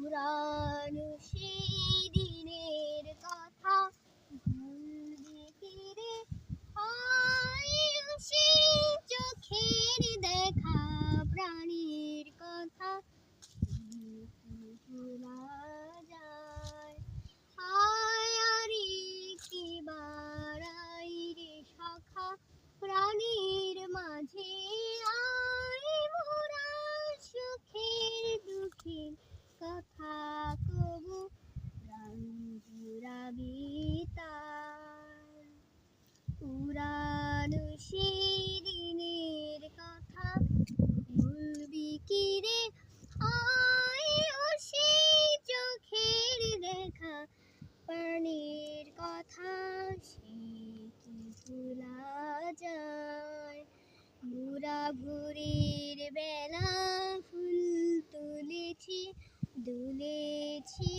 পুরানো সেই দিনের কথা ভুলবি কি রে? হয় সেই চোখের দেখা প্রাণীর কথা ভোলা যায়। হায় আরে কি বাড়াই রে সখা প্রাণীর মাঝে আয় মোরা সুখের দুঃখের কথা কবু প্রাণ জুড়াবি তার। পুরানো সেই দিনের কথা ভুলবি কি রে? আয় ও সেই চোখের দেখা প্রাণীর কথা সে কি ভোলা যায়। মোরা ভোরের বেলা ফুল তুলেছি, দুলেছি